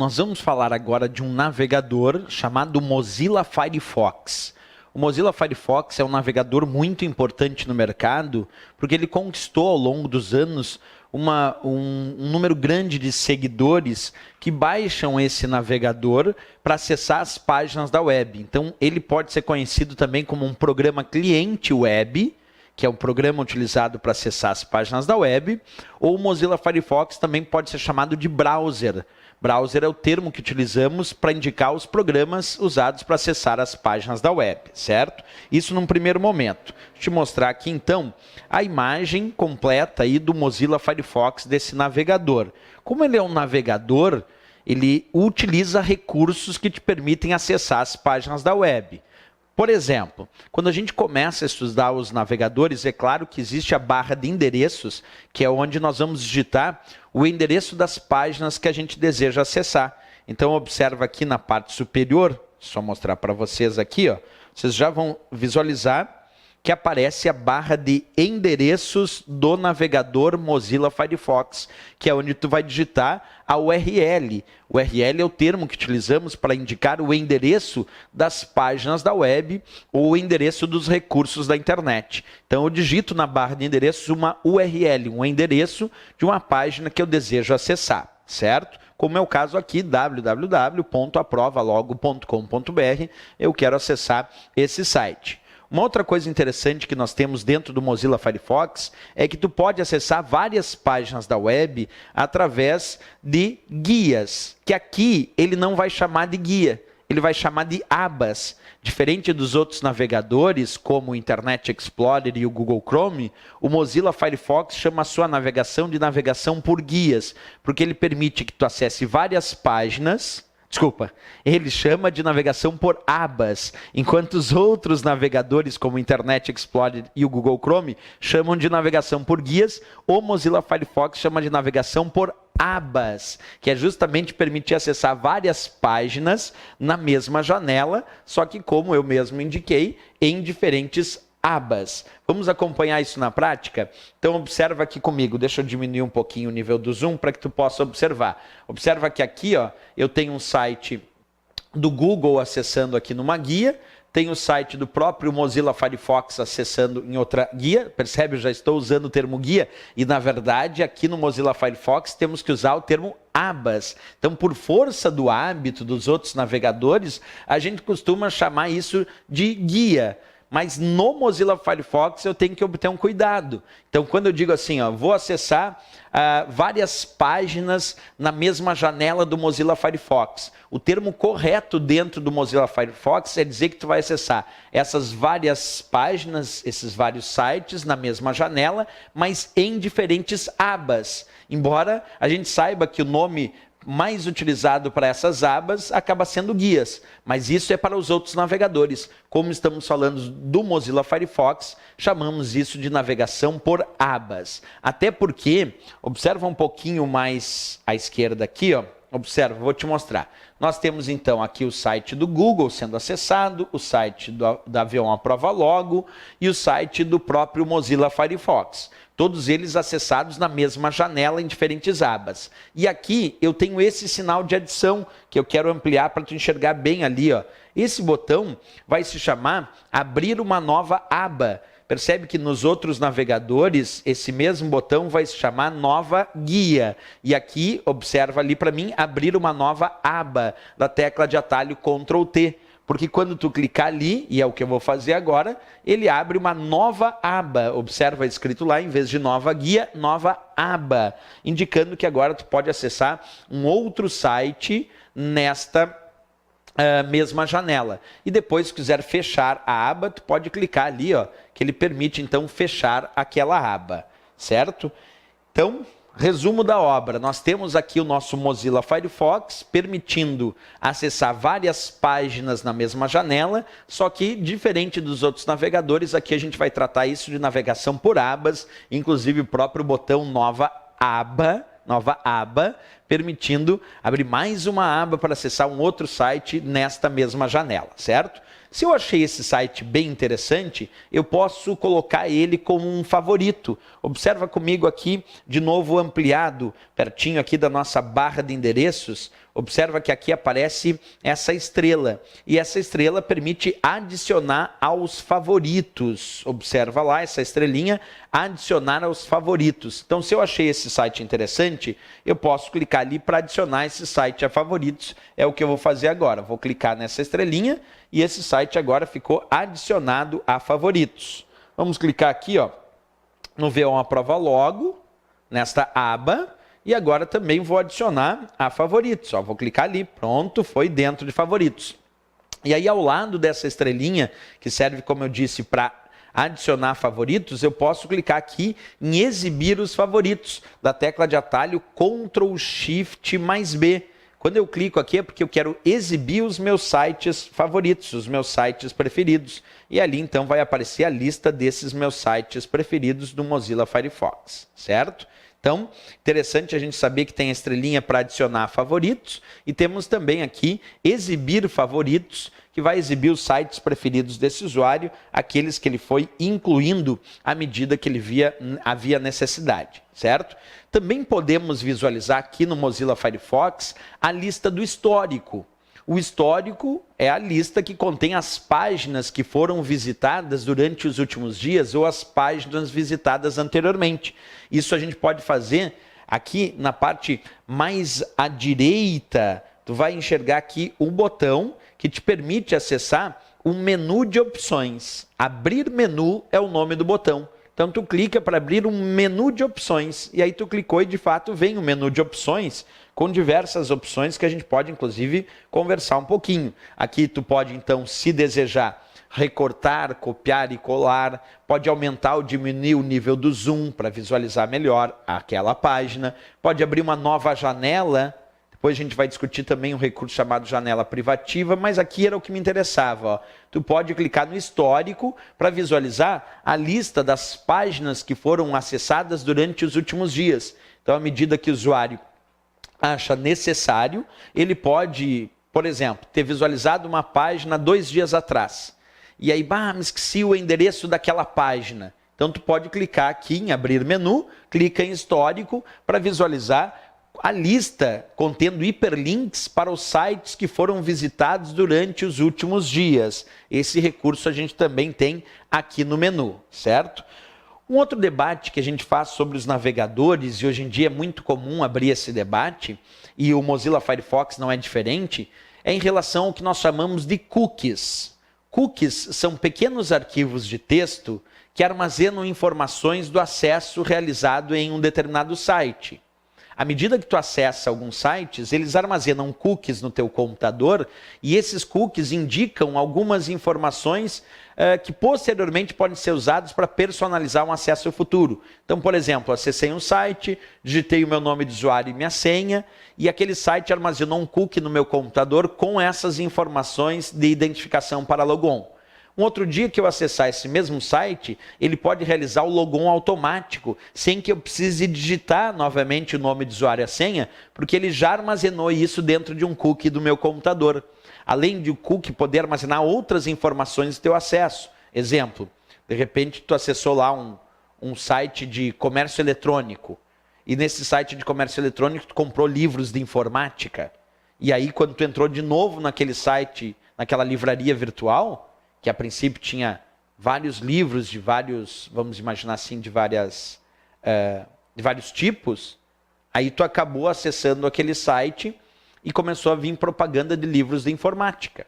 nós vamos falar agora de um navegador chamado Mozilla Firefox. O Mozilla Firefox é um navegador muito importante no mercado, porque ele conquistou ao longo dos anos um número grande de seguidores que baixam esse navegador para acessar as páginas da web. Então, ele pode ser conhecido também como um programa cliente web, que é um programa utilizado para acessar as páginas da web, ou o Mozilla Firefox também pode ser chamado de browser. Browser é o termo que utilizamos para indicar os programas usados para acessar as páginas da web, certo? Isso num primeiro momento. Vou te mostrar aqui, então, a imagem completa aí do Mozilla Firefox, desse navegador. Como ele é um navegador, ele utiliza recursos que te permitem acessar as páginas da web. Por exemplo, quando a gente começa a estudar os navegadores, é claro que existe a barra de endereços, que é onde nós vamos digitar o endereço das páginas que a gente deseja acessar. Então, observa aqui na parte superior, só mostrar para vocês aqui, ó, vocês já vão visualizar que aparece a barra de endereços do navegador Mozilla Firefox, que é onde tu vai digitar a URL. O URL é o termo que utilizamos para indicar o endereço das páginas da web ou o endereço dos recursos da internet. Então, eu digito na barra de endereços uma URL, um endereço de uma página que eu desejo acessar, certo? Como é o caso aqui, www.aprovalogo.com.br, eu quero acessar esse site. Uma outra coisa interessante que nós temos dentro do Mozilla Firefox é que tu pode acessar várias páginas da web através de guias, que aqui ele não vai chamar de guia, ele vai chamar de abas. Diferente dos outros navegadores, como o Internet Explorer e o Google Chrome, o Mozilla Firefox chama a sua navegação de navegação por guias, porque ele permite que tu acesse várias páginas. Desculpa, ele chama de navegação por abas, enquanto os outros navegadores, como o Internet Explorer e o Google Chrome, chamam de navegação por guias. O Mozilla Firefox chama de navegação por abas, que é justamente permitir acessar várias páginas na mesma janela, só que, como eu mesmo indiquei, em diferentes abas. Vamos acompanhar isso na prática? Então, observa aqui comigo. Deixa eu diminuir um pouquinho o nível do zoom para que tu possa observar. Observa que aqui, ó, eu tenho um site do Google acessando aqui numa guia, tem o site do próprio Mozilla Firefox acessando em outra guia. Percebe? Eu já estou usando o termo guia e, na verdade, aqui no Mozilla Firefox temos que usar o termo abas. Então, por força do hábito dos outros navegadores, a gente costuma chamar isso de guia. Mas no Mozilla Firefox eu tenho que obter um cuidado. Então, quando eu digo assim, ó, vou acessar várias páginas na mesma janela do Mozilla Firefox, o termo correto dentro do Mozilla Firefox é dizer que tu vai acessar essas várias páginas, esses vários sites na mesma janela, mas em diferentes abas. Embora a gente saiba que o nome mais utilizado para essas abas acaba sendo guias, mas isso é para os outros navegadores. Como estamos falando do Mozilla Firefox, chamamos isso de navegação por abas. Até porque, observa um pouquinho mais à esquerda aqui, ó. Observa, vou te mostrar. Nós temos então aqui o site do Google sendo acessado, o site da Avião à Prova Logo e o site do próprio Mozilla Firefox. Todos eles acessados na mesma janela em diferentes abas. E aqui eu tenho esse sinal de adição que eu quero ampliar para tu enxergar bem ali, ó. Esse botão vai se chamar abrir uma nova aba. Percebe que nos outros navegadores, esse mesmo botão vai se chamar nova guia. E aqui, observa ali para mim, abrir uma nova aba da tecla de atalho Ctrl T. Porque quando tu clicar ali, e é o que eu vou fazer agora, ele abre uma nova aba. Observa escrito lá, em vez de nova guia, nova aba. Indicando que agora tu pode acessar um outro site nesta mesma janela. E depois, se quiser fechar a aba, tu pode clicar ali, ó, que ele permite então fechar aquela aba, certo? Então, resumo da obra, nós temos aqui o nosso Mozilla Firefox permitindo acessar várias páginas na mesma janela, só que diferente dos outros navegadores, aqui a gente vai tratar isso de navegação por abas, inclusive o próprio botão nova aba, permitindo abrir mais uma aba para acessar um outro site nesta mesma janela, certo? Se eu achei esse site bem interessante, eu posso colocar ele como um favorito. Observa comigo aqui, de novo ampliado, pertinho aqui da nossa barra de endereços. observa que aqui aparece essa estrela. E essa estrela permite adicionar aos favoritos. Observa lá essa estrelinha, adicionar aos favoritos. Então, se eu achei esse site interessante, eu posso clicar ali para adicionar esse site a favoritos. É o que eu vou fazer agora. Vou clicar nessa estrelinha e esse site agora ficou adicionado a favoritos. Vamos clicar aqui, ó, no V1 Aprova Logo, nesta aba. E agora também vou adicionar a favoritos. Ó, vou clicar ali, pronto, foi dentro de favoritos. E aí ao lado dessa estrelinha, que serve, como eu disse, para adicionar favoritos, eu posso clicar aqui em exibir os favoritos, da tecla de atalho Ctrl Shift mais B. Quando eu clico aqui é porque eu quero exibir os meus sites favoritos, os meus sites preferidos. E ali então vai aparecer a lista desses meus sites preferidos do Mozilla Firefox, certo? Então, interessante a gente saber que tem a estrelinha para adicionar favoritos e temos também aqui exibir favoritos, que vai exibir os sites preferidos desse usuário, aqueles que ele foi incluindo à medida que ele havia necessidade, certo? Também podemos visualizar aqui no Mozilla Firefox a lista do histórico. O histórico é a lista que contém as páginas que foram visitadas durante os últimos dias ou as páginas visitadas anteriormente. Isso a gente pode fazer aqui na parte mais à direita. Tu vai enxergar aqui um botão que te permite acessar um menu de opções. Abrir menu é o nome do botão. Então tu clica para abrir um menu de opções e aí tu clicou e de fato vem o menu de opções com diversas opções que a gente pode inclusive conversar um pouquinho. Aqui tu pode então, se desejar, recortar, copiar e colar, pode aumentar ou diminuir o nível do zoom para visualizar melhor aquela página, pode abrir uma nova janela. Depois a gente vai discutir também um recurso chamado janela privativa, mas aqui era o que me interessava. Ó. Tu pode clicar no histórico para visualizar a lista das páginas que foram acessadas durante os últimos dias. Então, à medida que o usuário acha necessário, ele pode, por exemplo, ter visualizado uma página 2 dias atrás. E aí, me esqueci o endereço daquela página. Então, tu pode clicar aqui em abrir menu, clica em histórico para visualizar a lista contendo hiperlinks para os sites que foram visitados durante os últimos dias. Esse recurso a gente também tem aqui no menu, certo? Um outro debate que a gente faz sobre os navegadores, e hoje em dia é muito comum abrir esse debate, e o Mozilla Firefox não é diferente, é em relação ao que nós chamamos de cookies. Cookies são pequenos arquivos de texto que armazenam informações do acesso realizado em um determinado site. À medida que tu acessa alguns sites, eles armazenam cookies no teu computador e esses cookies indicam algumas informações que posteriormente podem ser usadas para personalizar um acesso futuro. Então, por exemplo, acessei um site, digitei o meu nome de usuário e minha senha e aquele site armazenou um cookie no meu computador com essas informações de identificação para logon. Um outro dia que eu acessar esse mesmo site, ele pode realizar o logon automático, sem que eu precise digitar novamente o nome de usuário e a senha, porque ele já armazenou isso dentro de um cookie do meu computador. Além de o cookie poder armazenar outras informações do teu acesso. Exemplo, de repente tu acessou lá um site de comércio eletrônico, e nesse site de comércio eletrônico tu comprou livros de informática, e aí quando tu entrou de novo naquele site, naquela livraria virtual, que a princípio tinha vários livros de vários, vamos imaginar assim, de vários tipos, aí tu acabou acessando aquele site e começou a vir propaganda de livros de informática.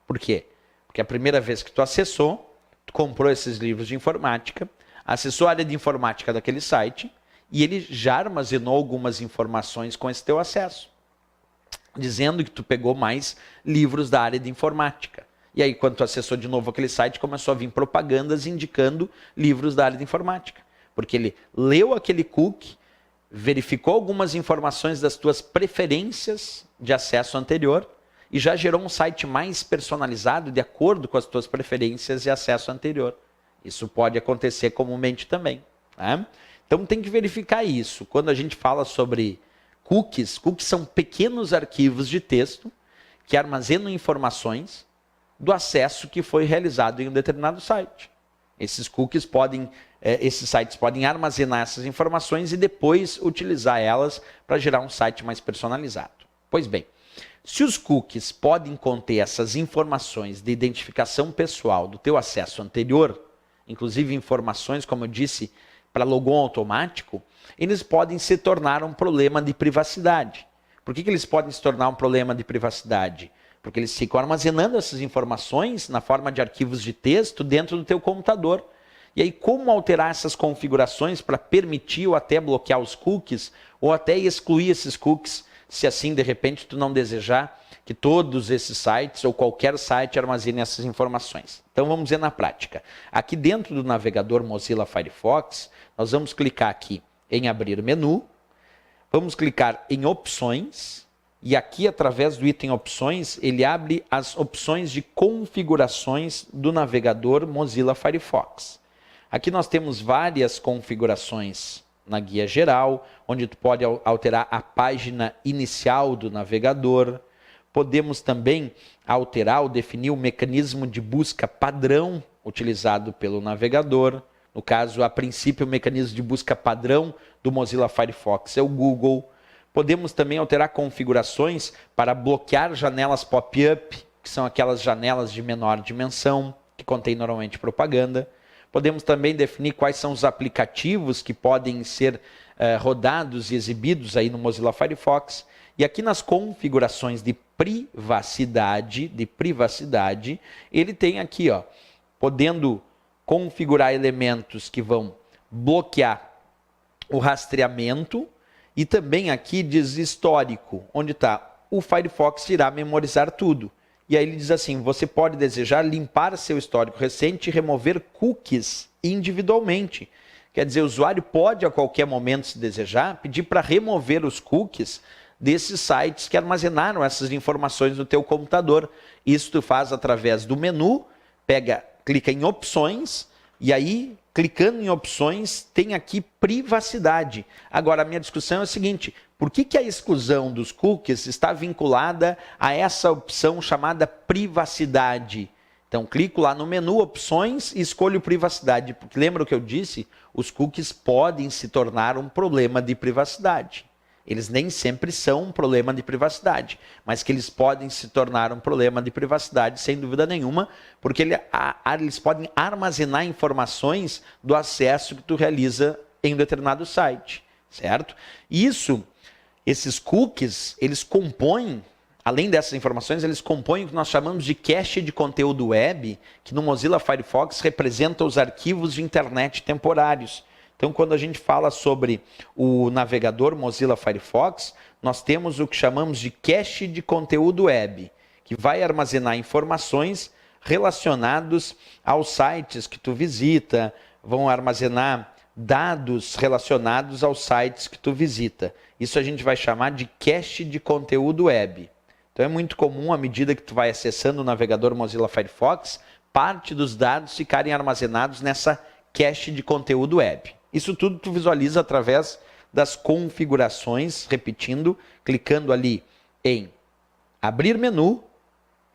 Por quê? Porque a primeira vez que tu acessou, tu comprou esses livros de informática, acessou a área de informática daquele site e ele já armazenou algumas informações com esse teu acesso, dizendo que tu pegou mais livros da área de informática. E aí, quando tu acessou de novo aquele site, começou a vir propagandas indicando livros da área de informática. Porque ele leu aquele cookie, verificou algumas informações das tuas preferências de acesso anterior e já gerou um site mais personalizado de acordo com as tuas preferências de acesso anterior. Isso pode acontecer comumente também. Né? Então, tem que verificar isso. Quando a gente fala sobre cookies, cookies são pequenos arquivos de texto que armazenam informações do acesso que foi realizado em um determinado site. Esses cookies esses sites podem armazenar essas informações e depois utilizar elas para gerar um site mais personalizado. Pois bem, Se os cookies podem conter essas informações de identificação pessoal do teu acesso anterior, inclusive informações, como eu disse, para logon automático, eles podem se tornar um problema de privacidade. Por que eles podem se tornar um problema de privacidade? Porque eles ficam armazenando essas informações na forma de arquivos de texto dentro do teu computador. E aí, como alterar essas configurações para permitir ou até bloquear os cookies, ou até excluir esses cookies, se assim, de repente, tu não desejar que todos esses sites ou qualquer site armazene essas informações. Então, vamos ver na prática. Aqui dentro do navegador Mozilla Firefox, nós vamos clicar aqui em abrir menu, vamos clicar em opções, e aqui, através do item opções, ele abre as opções de configurações do navegador Mozilla Firefox. Aqui nós temos várias configurações na guia geral, onde tu pode alterar a página inicial do navegador. Podemos também alterar ou definir o mecanismo de busca padrão utilizado pelo navegador. No caso, a princípio, o mecanismo de busca padrão do Mozilla Firefox é o Google. Podemos também alterar configurações para bloquear janelas pop-up, que são aquelas janelas de menor dimensão, que contêm normalmente propaganda. Podemos também definir quais são os aplicativos que podem ser rodados e exibidos aí no Mozilla Firefox. E aqui nas configurações de privacidade, ele tem aqui, ó, podendo configurar elementos que vão bloquear o rastreamento, e também aqui diz histórico, onde está o Firefox irá memorizar tudo. E aí ele diz assim, você pode desejar limpar seu histórico recente e remover cookies individualmente. Quer dizer, o usuário pode a qualquer momento, se desejar, pedir para remover os cookies desses sites que armazenaram essas informações no teu computador. Isso tu faz através do menu, clica em opções, e aí, clicando em opções, tem aqui privacidade. Agora, a minha discussão é a seguinte, por que a exclusão dos cookies está vinculada a essa opção chamada privacidade? Então, clico lá no menu opções e escolho privacidade, porque lembra o que eu disse? Os cookies podem se tornar um problema de privacidade. Eles nem sempre são um problema de privacidade, mas que eles podem se tornar um problema de privacidade, sem dúvida nenhuma, porque eles podem armazenar informações do acesso que tu realiza em um determinado site, certo? Esses cookies, eles compõem, além dessas informações, eles compõem o que nós chamamos de cache de conteúdo web, que no Mozilla Firefox representa os arquivos de internet temporários. Então, quando a gente fala sobre o navegador Mozilla Firefox, nós temos o que chamamos de cache de conteúdo web, que vai armazenar informações relacionadas aos sites que tu visita, vão armazenar dados relacionados aos sites que tu visita. Isso a gente vai chamar de cache de conteúdo web. Então, é muito comum, à medida que tu vai acessando o navegador Mozilla Firefox, parte dos dados ficarem armazenados nessa cache de conteúdo web. Isso tudo tu visualiza através das configurações, repetindo, clicando ali em abrir menu,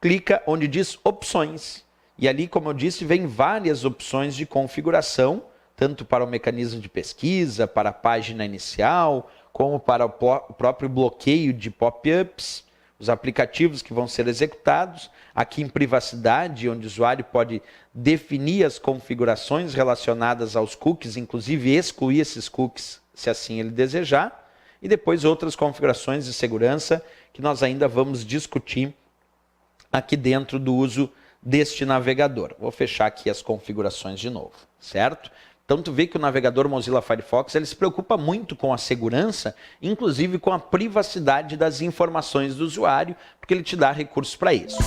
clica onde diz opções. E ali, como eu disse, vem várias opções de configuração, tanto para o mecanismo de pesquisa, para a página inicial, como para o próprio bloqueio de pop-ups, os aplicativos que vão ser executados, aqui em privacidade, onde o usuário pode definir as configurações relacionadas aos cookies, inclusive excluir esses cookies, se assim ele desejar, e depois outras configurações de segurança que nós ainda vamos discutir aqui dentro do uso deste navegador. Vou fechar aqui as configurações de novo, certo? Então, tu vê que o navegador Mozilla Firefox ele se preocupa muito com a segurança, inclusive com a privacidade das informações do usuário, porque ele te dá recursos para isso.